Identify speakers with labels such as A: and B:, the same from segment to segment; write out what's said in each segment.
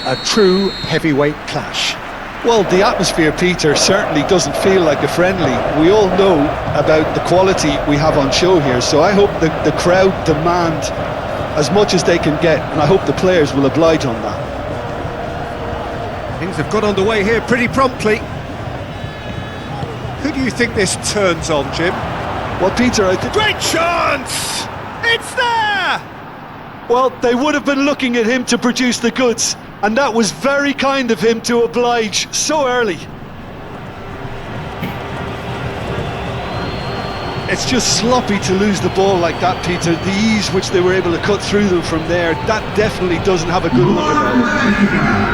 A: A true heavyweight clash.
B: Well, the atmosphere, Peter, certainly doesn't feel like a friendly. We all know about the quality we have on show here, so I hope the crowd demand as much as they can get, and I hope the players will oblige on that.
A: Things have got underway here pretty promptly. Who do you think this turns on, Jim?
B: Well, Peter, I think...
A: Great chance! It's there!
B: Well, they would have been looking at him to produce the goods, and that was very kind of him to oblige so early. It's just sloppy to lose the ball like that, Peter. The ease which they were able to cut through them from there, that definitely doesn't have a good look about it.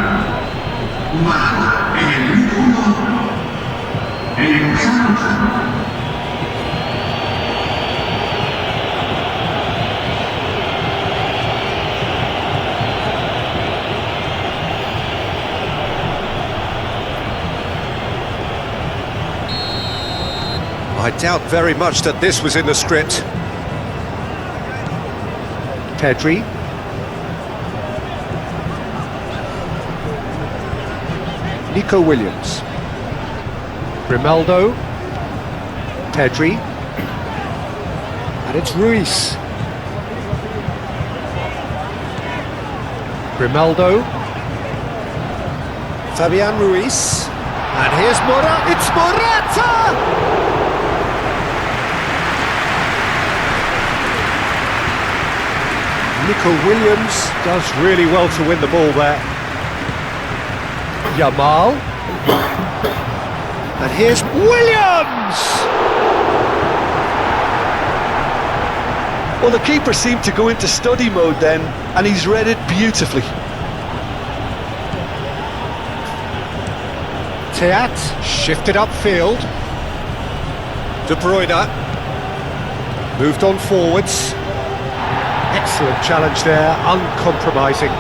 A: I doubt very much that this was in the script. Pedri. Nico Williams. Grimaldo. Pedri. And it's Ruiz. Grimaldo. Fabian Ruiz. And here's Morata. It's Morata! Nico Williams does really well to win the ball there. Yamal. And here's Williams!
B: Well, the keeper seemed to go into study mode then, and he's read it beautifully.
A: Teat shifted upfield. De Bruyne moved on forwards. Excellent challenge there, uncompromising.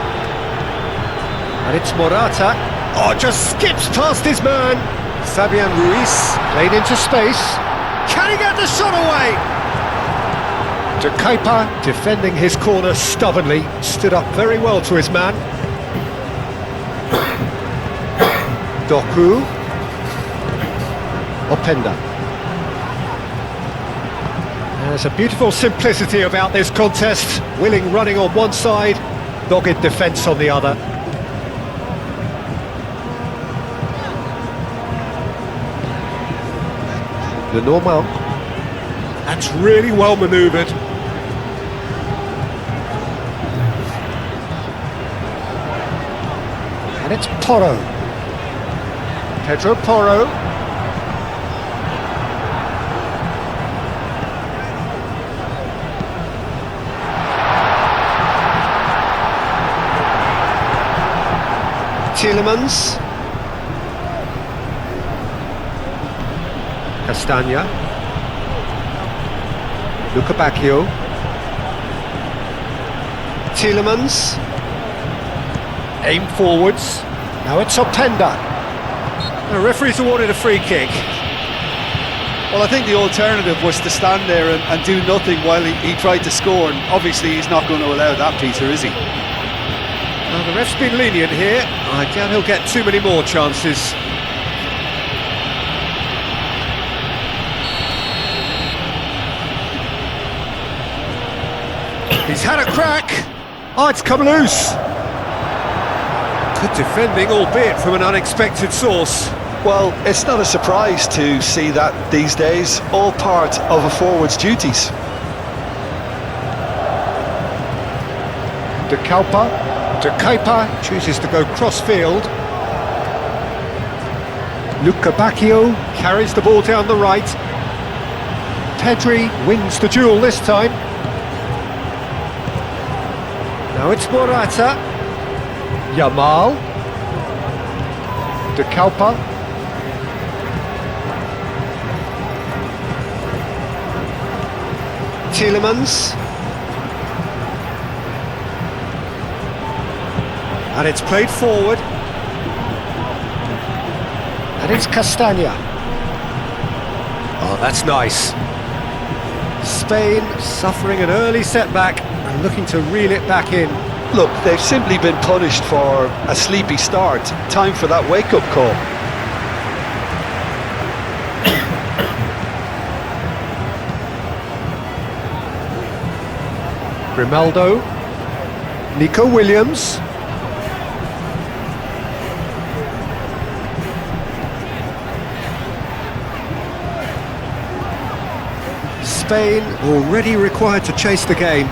A: And it's Morata. Oh, just skips past his man. Fabian Ruiz played into space. Can he get the shot away? De Kuyper defending his corner stubbornly, stood up very well to his man. Doku. Openda. There's a beautiful simplicity about this contest. Willing running on one side, dogged defence on the other. The normal. That's really well manoeuvred. And it's Porro. Pedro Porro. Tielemans. Castagna. Luca Bacchio. Tielemans. Aim forwards. Now it's Openda. The referee's awarded a free kick.
B: Well, I think the alternative was to stand there and do nothing while he tried to score, and obviously he's not going to allow that, Peter, is he?
A: Well, the ref's been lenient here. I doubt he'll get too many more chances. He's had a crack. Oh, it's come loose. Good defending, albeit from an unexpected source.
B: Well, it's not a surprise to see that these days, all part of a forward's duties.
A: De Kuyper chooses to go cross-field. Luca Bacchio carries the ball down the right. Pedri wins the duel this time. Now it's Morata. Yamal. De Kuyper. Tielemans. And it's played forward. And it's Castagna. Oh, that's nice. Spain suffering an early setback and looking to reel it back in.
B: Look, they've simply been punished for a sleepy start. Time for that wake-up call.
A: Grimaldo, Nico Williams. Spain already required to chase the game.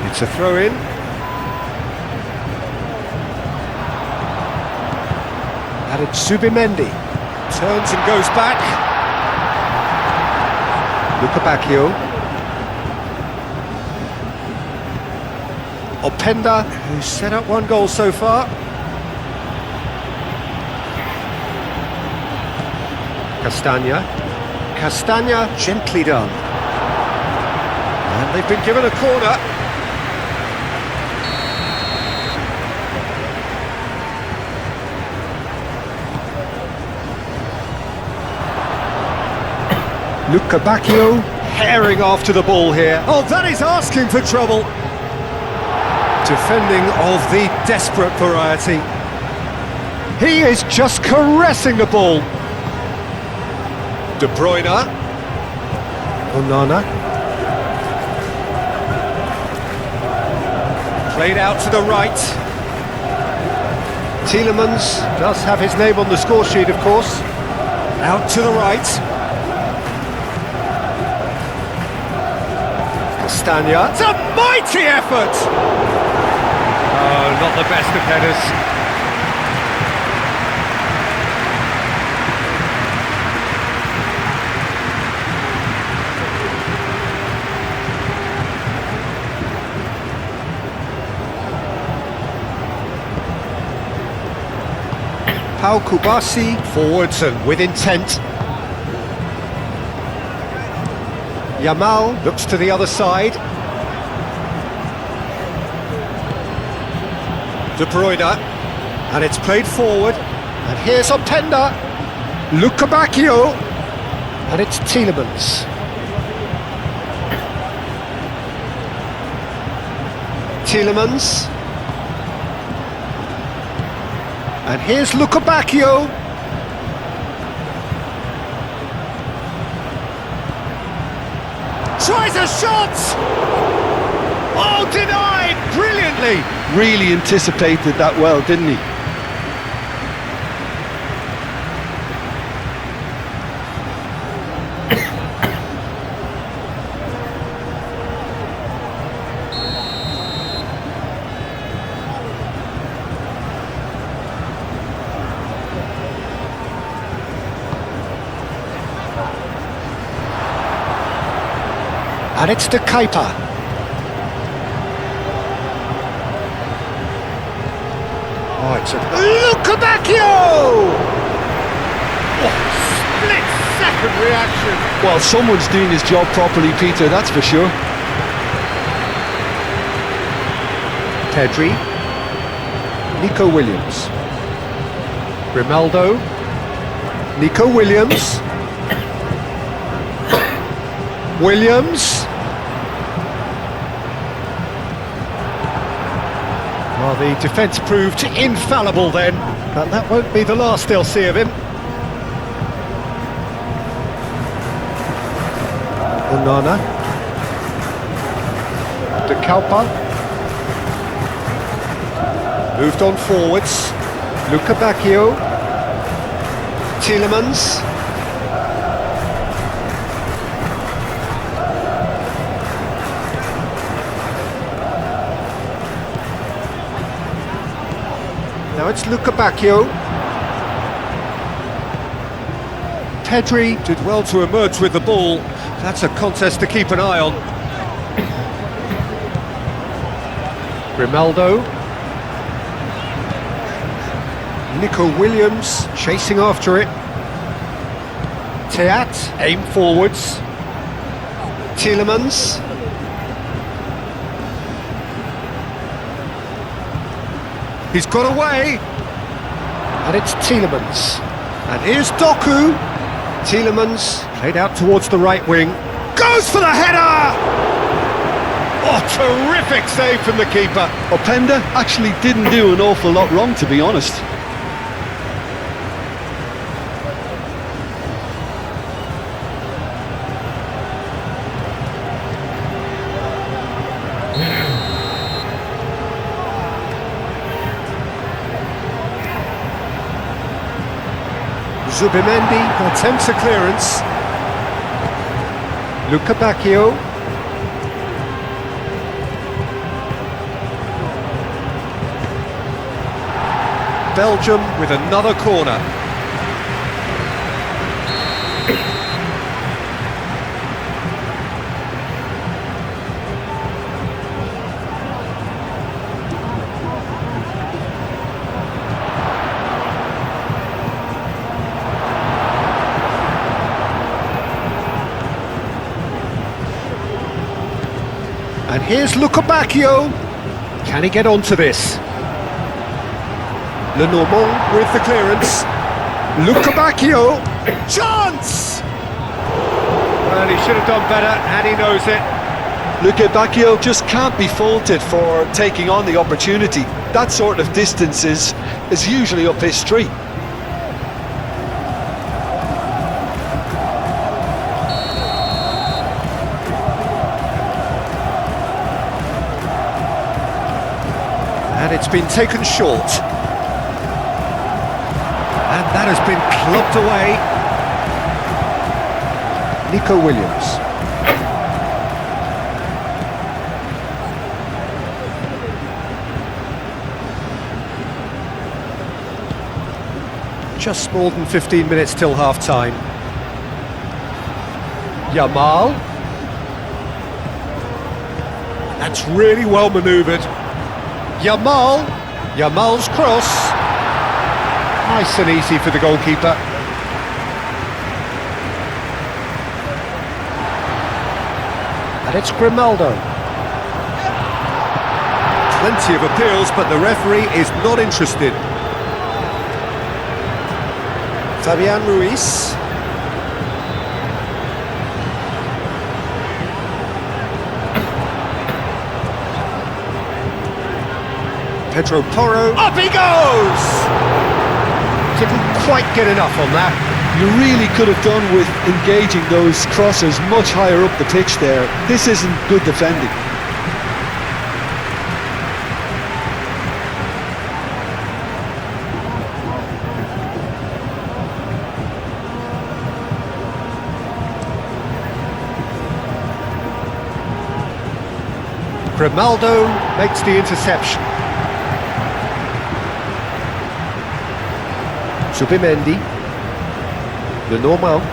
A: It's a throw-in. And it's Zubimendi. Turns and goes back. Luca Bacchio. Openda, who's set up one goal so far. Castagna, gently done. And they've been given a corner. Luca Bacchio, herring after the ball here. Oh, that is asking for trouble. Defending of the desperate variety. He is just caressing the ball. De Bruyne. Onana. Played out to the right. Tielemans does have his name on the score sheet, of course. Out to the right. Castagna. It's a mighty effort! Oh, not the best of headers. Pau Kubasi forwards and with intent. Yamal looks to the other side. De Bruyne, and it's played forward. And here's Openda. Luca Bacchio, and it's Tielemans. Tielemans. And here's Luca Bacchio. Tries a shot! Oh, denied! Brilliantly!
B: Really anticipated that well, didn't he?
A: And it's De Kuiper. Oh, it's a... Luca Bacchio! Oh, split-second reaction.
B: Well, someone's doing his job properly, Peter, that's for sure.
A: Pedri. Nico Williams. Grimaldo. Nico Williams. Williams. Well, the defence proved infallible then, but that won't be the last they'll see of him. Onana. De Kuiper. Moved on forwards. Luca Bacchio. Tielemans. Now it's Luca Bacchio. Pedri did well to emerge with the ball. That's a contest to keep an eye on. Grimaldo. Nico Williams chasing after it. Teat, aim forwards. Tielemans. He's got away, and it's Tielemans. And here's Doku. Tielemans played out towards the right wing. Goes for the header! Oh, terrific save from the keeper.
B: Openda actually didn't do an awful lot wrong, to be honest.
A: Zubimendi attempts a clearance. Luca Bacchio. Belgium with another corner. And here's Luca Bacchio. Can he get onto this? Lenormand with the clearance. Luca Bacchio. Chance! Well, he should have done better, and he knows it.
B: Luca Bacchio just can't be faulted for taking on the opportunity. That sort of distance is usually up his street.
A: And it's been taken short. And that has been clubbed away. Nico Williams. Just more than 15 minutes till half-time. Yamal. That's really well manoeuvred. Yamal's cross. Nice and easy for the goalkeeper. And it's Grimaldo. Plenty of appeals, but the referee is not interested. Fabian Ruiz. Pedro Porro. Up he goes! Didn't quite get enough on that.
B: You really could have done with engaging those crosses much higher up the pitch there. This isn't good defending.
A: Grimaldo makes the interception. Zubimendi. Lenormand.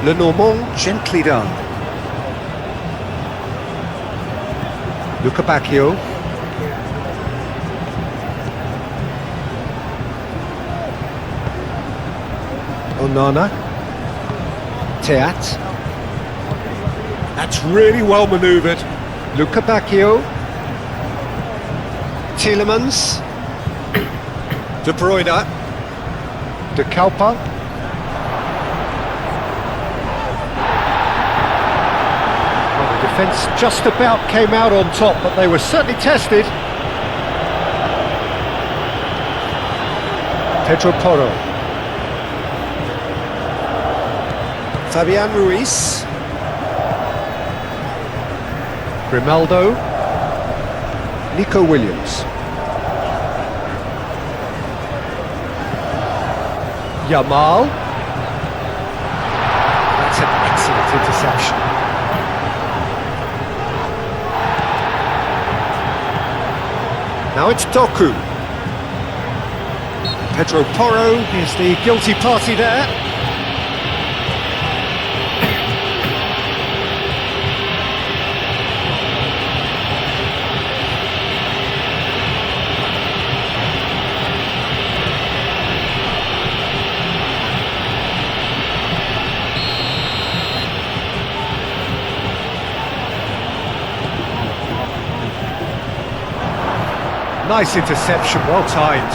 A: Lenormand, gently done. Luca Bacchio. Onana. Teat. That's really well manoeuvred. Luca Bacchio. Tielemans. De Bruyne. De Kalpa. Well, the defence just about came out on top, but they were certainly tested. Pedro Porro. Fabian Ruiz. Grimaldo. Nico Williams. Yamal. That's an excellent interception. Now it's Doku. Pedro Porro is the guilty party there. Nice interception, well timed.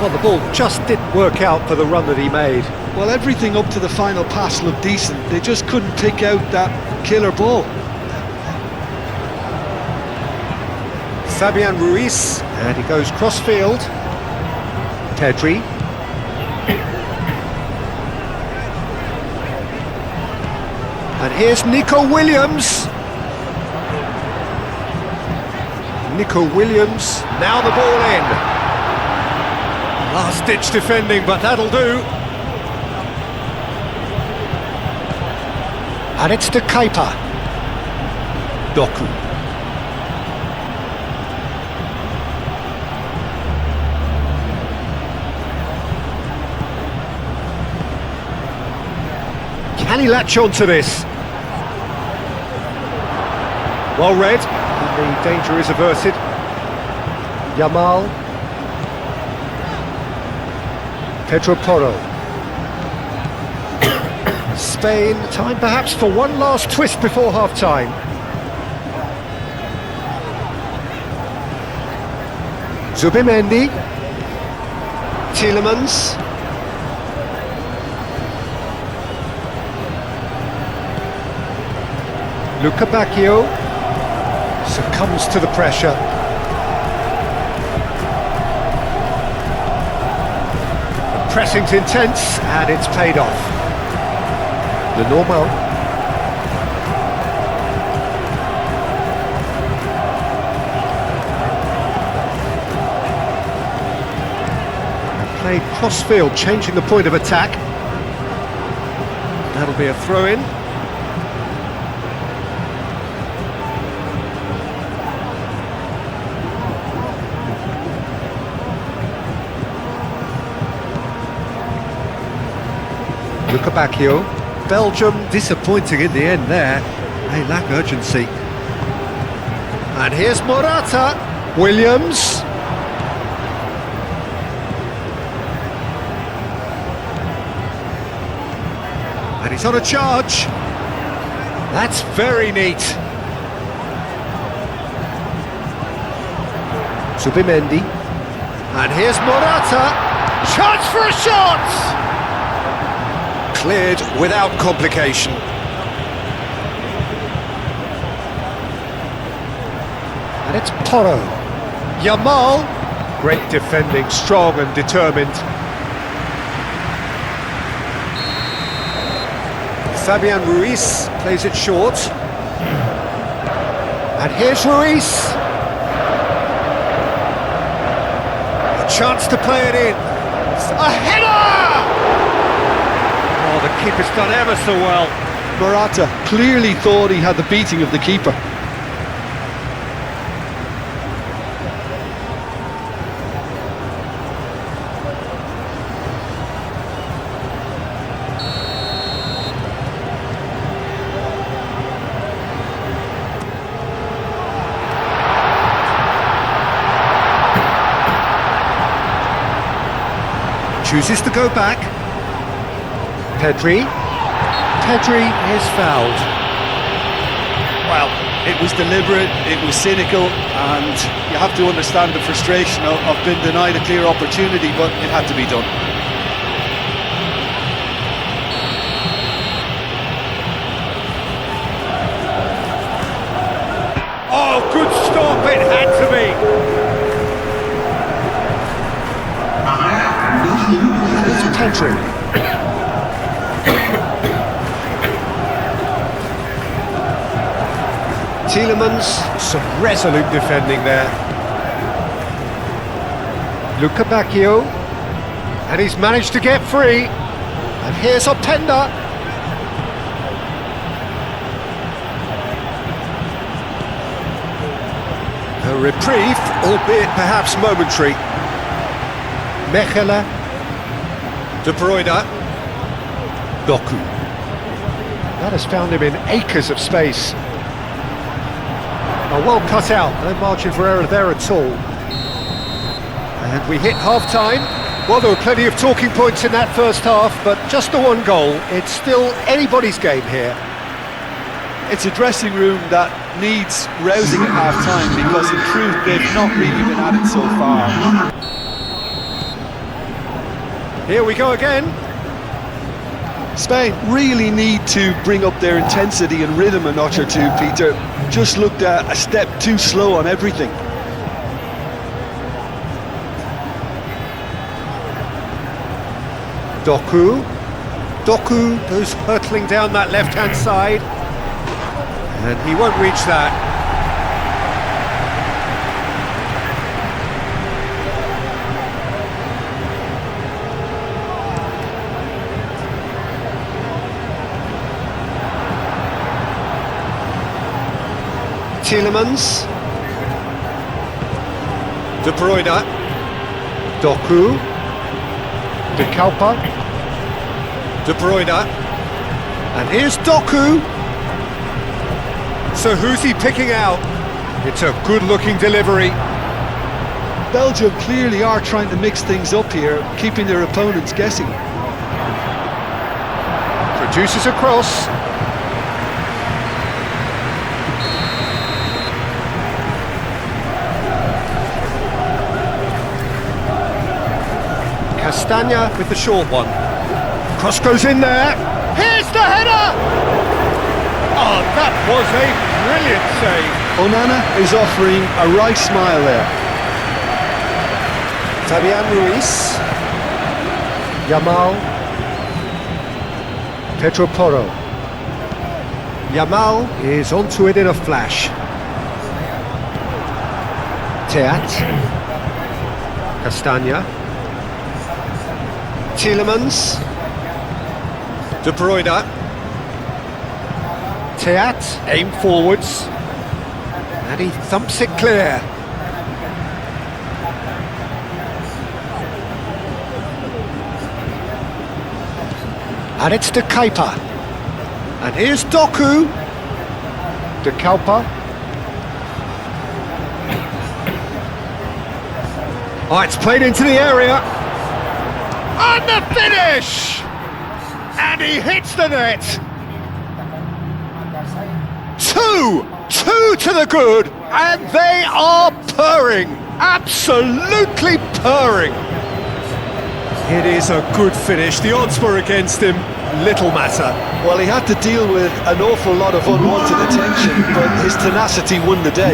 A: Well, the ball just didn't work out for the run that he made.
B: Well, everything up to the final pass looked decent. They just couldn't pick out that killer ball.
A: Fabian Ruiz, and he goes cross-field. Pedri. And here's Nico Williams. Nico Williams, now the ball in. Last-ditch defending, but that'll do. And it's to Kepa. Doku. Can he latch on to this? Well read, and the danger is averted. Yamal. Pedro Porro. Spain, time perhaps for one last twist before half-time. Zubimendi. Tielemans. Luca Bacchio succumbs to the pressure. The pressing's intense and it's paid off. The normal. Played cross-field, changing the point of attack. That'll be a throw-in. Luca Bacchio. Belgium disappointing in the end there. They lack urgency. And here's Morata. Williams. And he's on a charge. That's very neat. Zubimendi. And here's Morata. Chance for a shot! Cleared without complication. And it's Porro. Yamal. Great defending, strong and determined. Fabian Ruiz plays it short. And here's Ruiz. A chance to play it in. A header! Oh, the keeper's done ever so well.
B: Morata clearly thought he had the beating of the keeper.
A: Chooses to go back. Pedri is fouled.
B: Well, it was deliberate, it was cynical, and you have to understand the frustration of being denied a clear opportunity, but it had to be done.
A: Oh, good stop, it had to be. It's Pedri. Tielemans, some resolute defending there. Luca Bacchio, and he's managed to get free. And here's Openda. A reprieve, albeit perhaps momentary. Mechelen, De Bruyne, Doku. That has found him in acres of space. Oh, well cut out, no margin for error there at all. And we hit half-time. Well, there were plenty of talking points in that first half, but just the one goal. It's still anybody's game here.
B: It's a dressing room that needs rousing at half-time, because in truth they've not really been at it so far.
A: Here we go again.
B: Spain really need to bring up their intensity and rhythm a notch or two, Peter. Just looked a step too slow on everything.
A: Doku goes hurtling down that left-hand side, and he won't reach that. Tielemans, De Bruyne, Doku, De Kalpa, De Bruyne, and here's Doku. So who's he picking out? It's a good-looking delivery.
B: Belgium clearly are trying to mix things up here, keeping their opponents guessing.
A: Produces a cross. Castagna with the short one. Cross goes in there. Here's the header! Oh, that was a brilliant save.
B: Onana is offering a right smile there.
A: Fabian Ruiz. Yamal. Pedro Porro. Yamal is onto it in a flash. Teat. Castagna. Tielemans, De Bruyne, Teat, aim forwards, and he thumps it clear. And it's De Kepa, and here's Doku, De Kalpa. Oh, it's played into the area. And the finish! And he hits the net! 2 to the good, and they are purring, absolutely purring. It is a good finish. The odds were against him, little matter.
B: Well, he had to deal with an awful lot of unwanted attention, but his tenacity won the day.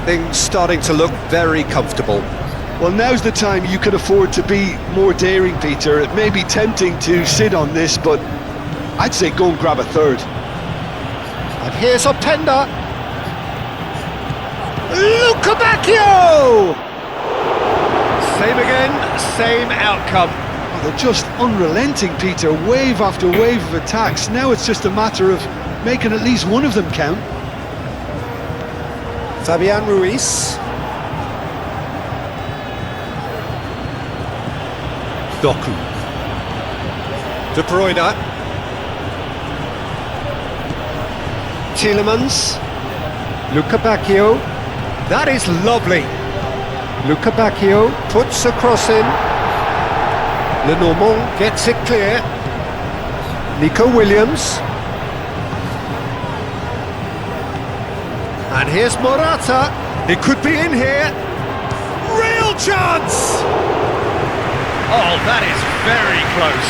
A: Things starting to look very comfortable.
B: Well, now's the time you can afford to be more daring, Peter. It may be tempting to sit on this, but I'd say go and grab a third.
A: And here's Openda. Luca Bacchio! Same again, same outcome.
B: Oh, they're just unrelenting, Peter. Wave after wave of attacks. Now it's just a matter of making at least one of them count.
A: Fabian Ruiz. Doku. De Bruyne. Tielemans. Luca Bacchio. That is lovely. Luca Bacchio puts a cross in. Lenormand gets it clear. Nico Williams. And here's Morata. It could be in here. Real chance! Oh, that is very close.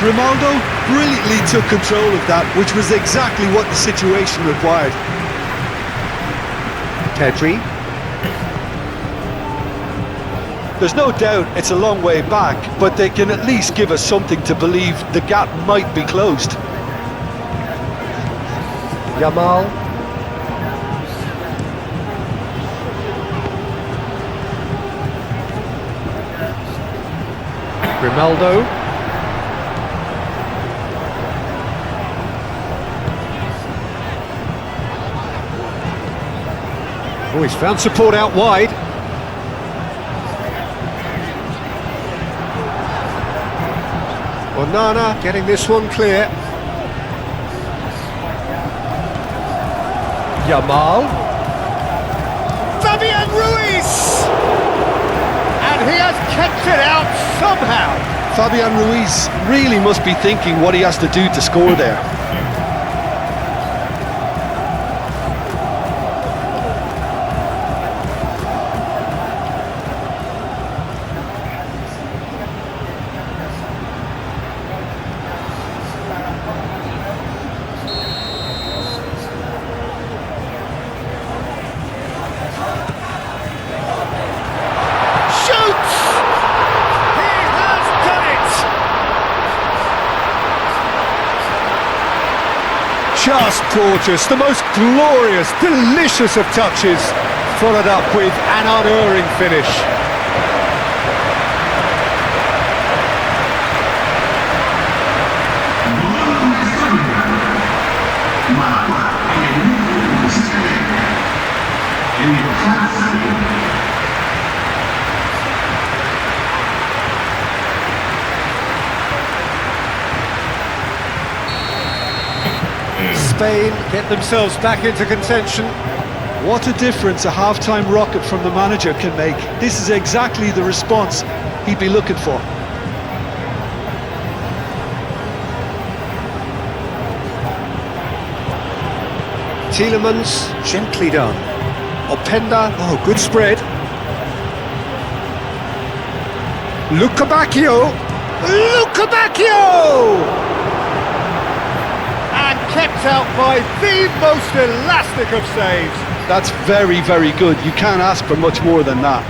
B: Grimaldo brilliantly took control of that, which was exactly what the situation required.
A: Pedri.
B: There's no doubt it's a long way back, but they can at least give us something to believe the gap might be closed.
A: Yamal. Grimaldo. Oh, he's found support out wide. Onana getting this one clear. Yamal. Fabian Ruiz! he has kept it out somehow.
B: Fabian Ruiz really must be thinking what he has to do to score there.
A: Just gorgeous, the most glorious, delicious of touches, followed up with an unerring finish. Spain get themselves back into contention.
B: What a difference a half-time rocket from the manager can make. This is exactly the response he'd be looking for.
A: Tielemans, gently done. Openda, oh, good spread. Lukabakio! And kept out by the most elastic of saves.
B: That's very, very good. You can't ask for much more than that.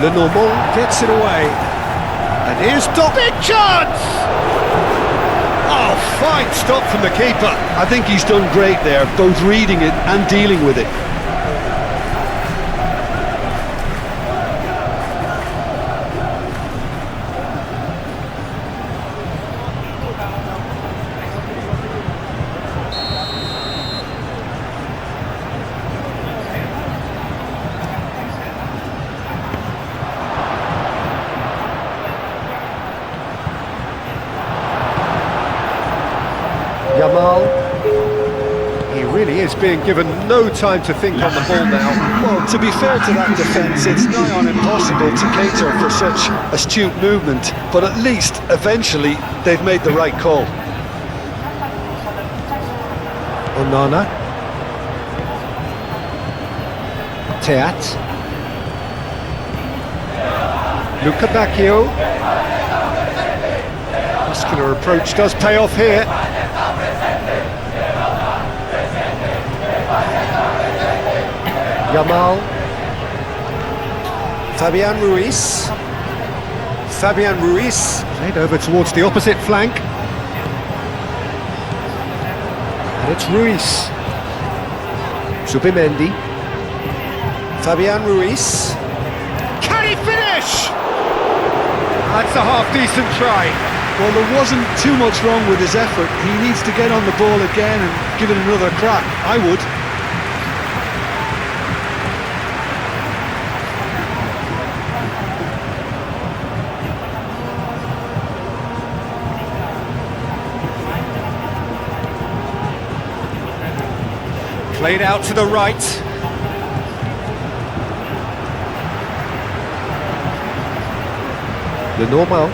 A: Lenormand gets it away. And here's big chance! Oh, fine stop from the keeper.
B: I think he's done great there, both reading it and dealing with it.
A: Yamal, he really is being given no time to think on the ball now.
B: Well, to be fair to that defence, it's nigh on impossible to cater for such astute movement, but at least, eventually, they've made the right call.
A: Onana. Teat. Lukabakio. Muscular approach does pay off here. Yamal. Fabian Ruiz. Played over towards the opposite flank. And it's Ruiz. Zubimendi. Fabian Ruiz. Can he finish? That's a half-decent try.
B: Well, there wasn't too much wrong with his effort. He needs to get on the ball again and give it another crack. I would.
A: Played out to the right. Lenormand.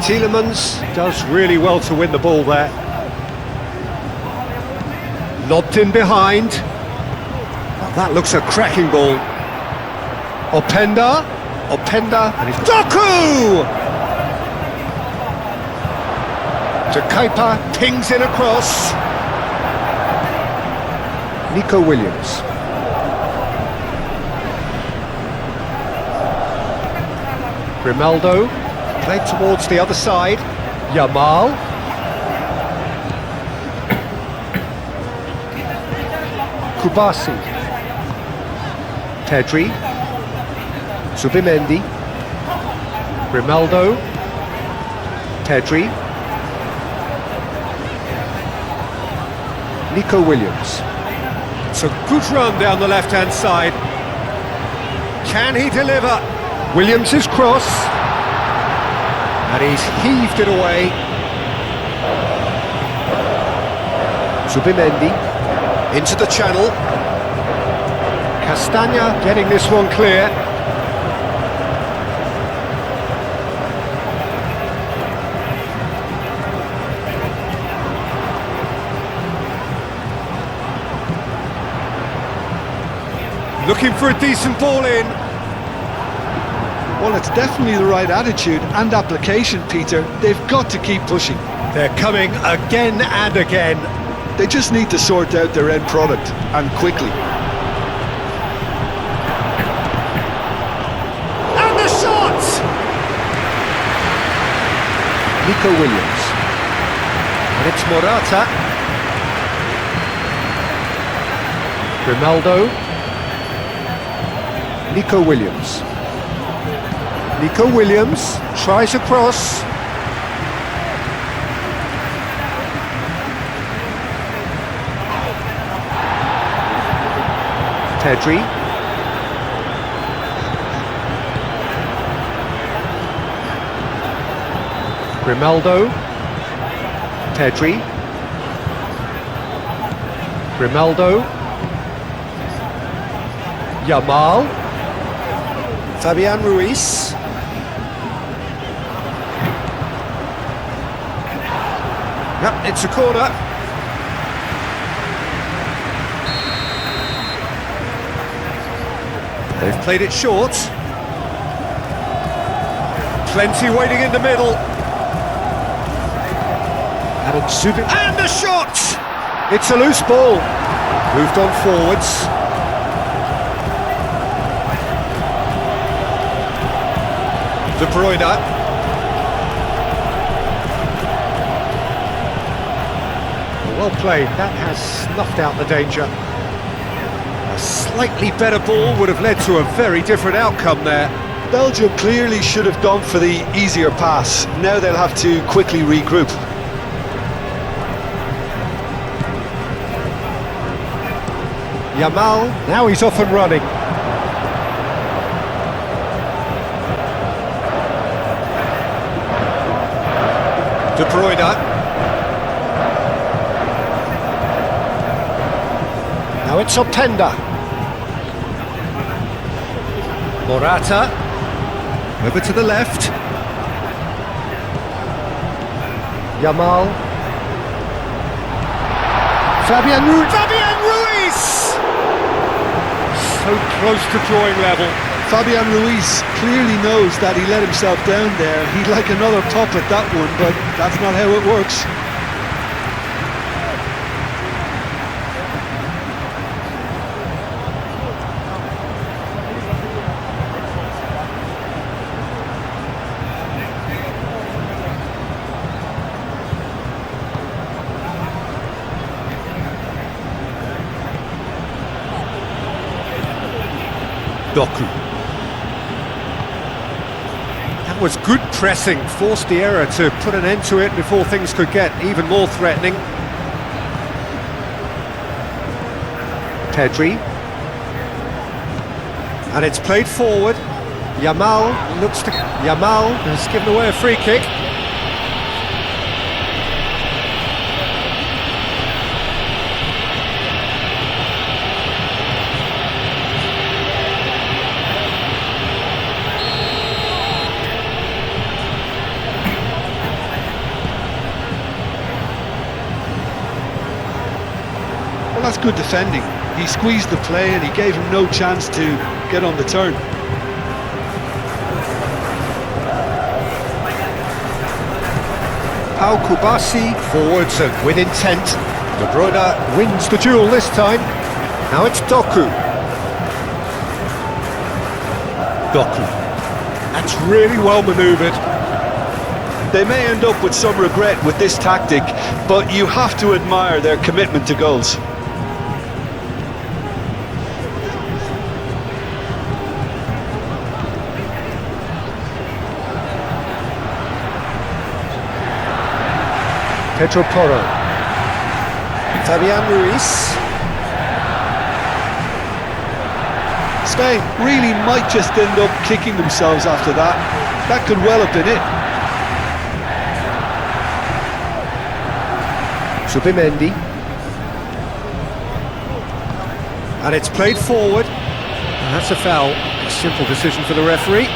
A: Tielemans does really well to win the ball there. Lobbed in behind. Oh, that looks a cracking ball. Openda, and it's Doku! Jakaipa pings in across. Nico Williams. Grimaldo, played towards the other side. Yamal. Kubasi. Pedri. Zubimendi. Grimaldo. Pedri. Nico Williams. It's a good run down the left-hand side. Can he deliver? Williams' cross. And he's heaved it away. Zubimendi. Into the channel. Castagna getting this one clear. Looking for a decent ball in.
B: Well, it's definitely the right attitude and application, Peter. They've got to keep pushing.
A: They're coming again and again.
B: They just need to sort out their end product, and quickly.
A: And the shot! Nico Williams. And it's Morata. Grimaldo. Nico Williams. Nico Williams tries a cross. Pedri. Grimaldo. Pedri. Grimaldo. Yamal. Fabian Ruiz. Yep, it's a corner. They've played it short. Plenty waiting in the middle. And the shot! It's a loose ball. Moved on forwards. De Bruyne. Well played, that has snuffed out the danger. A slightly better ball would have led to a very different outcome there.
B: Belgium clearly should have gone for the easier pass. Now they'll have to quickly regroup.
A: Yamal, now he's off and running. De Bruyne. Now it's Openda. Morata. Over to the left. Yamal. Fabian Ruiz! So close to drawing level.
B: Fabian Ruiz clearly knows that he let himself down there. He'd like another pop at that one, but that's not how it works.
A: Doku. That was good pressing, forced the error to put an end to it before things could get even more threatening. Pedri. And it's played forward. Yamal has given away a free kick.
B: Well, that's good defending. He squeezed the play and he gave him no chance to get on the turn.
A: Pau Kubasi forwards and with intent. De Bruyne wins the duel this time. Now it's Doku. That's really well manoeuvred.
B: They may end up with some regret with this tactic, but you have to admire their commitment to goals.
A: Pedro Porro. Fabian Ruiz.
B: Spain really might just end up kicking themselves after that. That could well have been it.
A: Zubimendi. And it's played forward. And that's a foul. A simple decision for the referee.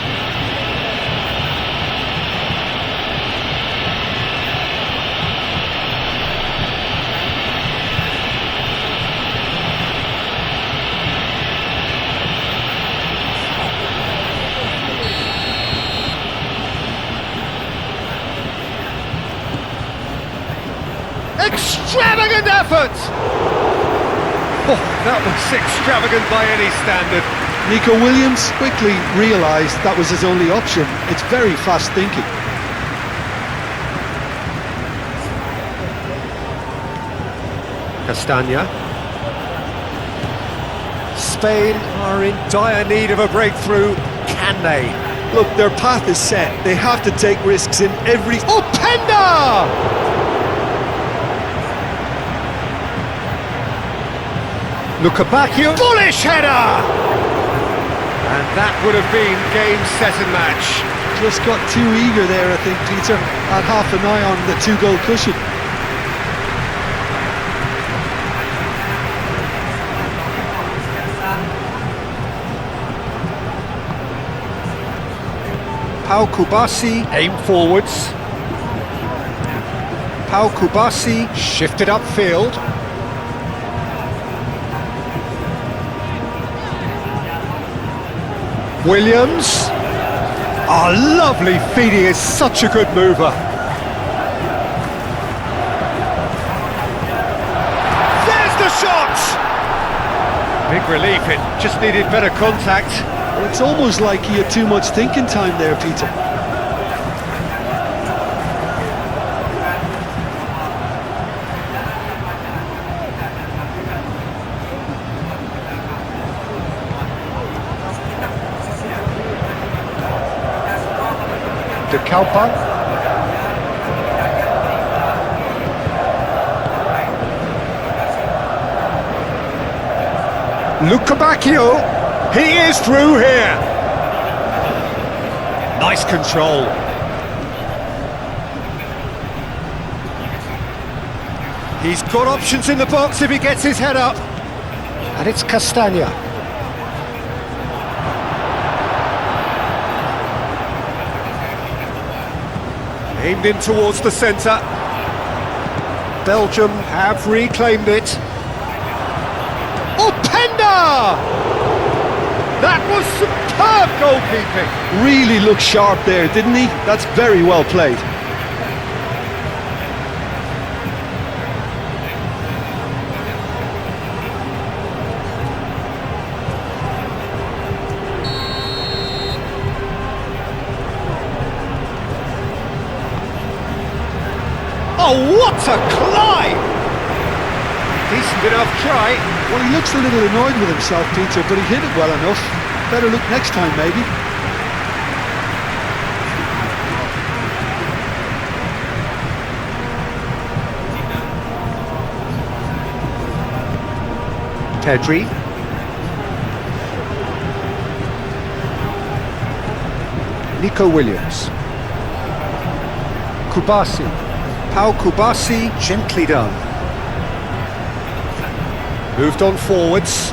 A: Extravagant effort! Oh, that was extravagant by any standard.
B: Nico Williams quickly realised that was his only option. It's very fast thinking.
A: Castagna. Spain are in dire need of a breakthrough. Can they?
B: Look, their path is set. They have to take risks in every...
A: Openda! Lukabakio, bullish header! And that would have been game, set and match.
B: Just got too eager there, I think, Peter. Had half an eye on the two-goal cushion.
A: Pau Kubasi, aim forwards. Pau Kubasi, shifted upfield. Williams. Oh, lovely feed, he is such a good mover. There's the shot! Big relief, it just needed better contact.
B: Well, it's almost like he had too much thinking time there, Peter.
A: De Kalpa. Lukabakio. He is through here. Nice control. He's got options in the box if he gets his head up. And it's Castagna. Aimed in towards the centre. Belgium have reclaimed it. Openda! That was superb goalkeeping.
B: Really looked sharp there, didn't he? That's very well played.
A: Oh, what a climb! Decent enough try.
B: Well, he looks a little annoyed with himself, Peter, but he hit it well enough. Better look next time, maybe.
A: Pedri. Nico Williams. Kubasi. Pau Kubasi, gently done. Moved on forwards.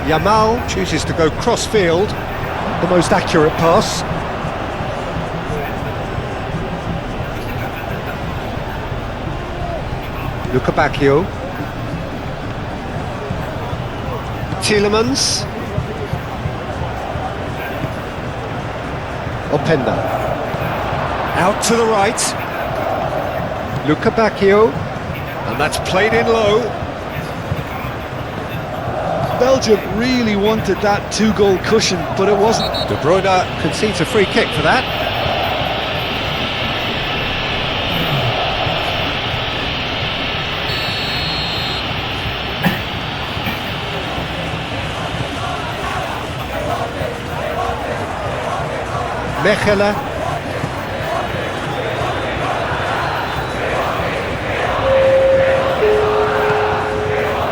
A: Yamal chooses to go cross-field. The most accurate pass. Lukabakio. Tielemans. Openda. Out to the right. Lukabakio. And that's played in low.
B: Belgium really wanted that two-goal cushion, but it wasn't.
A: De Bruyne concedes a free kick for that. Mechelen.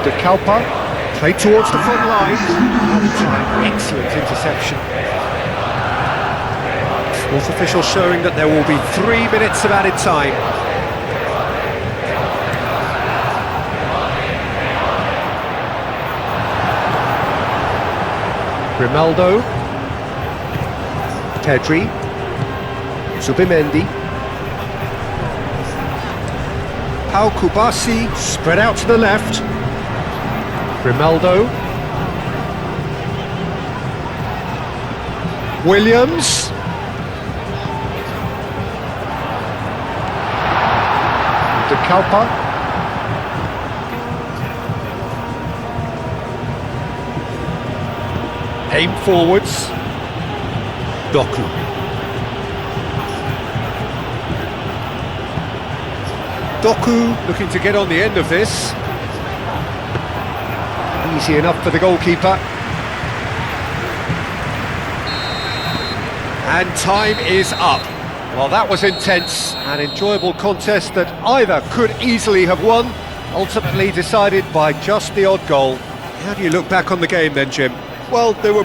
A: De Kalpa, played towards the front line. Another time, excellent interception. Fourth official showing that there will be 3 minutes of added time. Grimaldo, Pedri, Zubimendi, Pau Kubasi, spread out to the left. Grimaldo, Williams, De Kalpa, aim forwards, Doku, looking to get on the end of this. Easy enough for the goalkeeper. And time is up. Well, that was intense, an enjoyable contest that either could easily have won, ultimately decided by just the odd goal. How do you look back on the game then, Jim?
B: Well, they were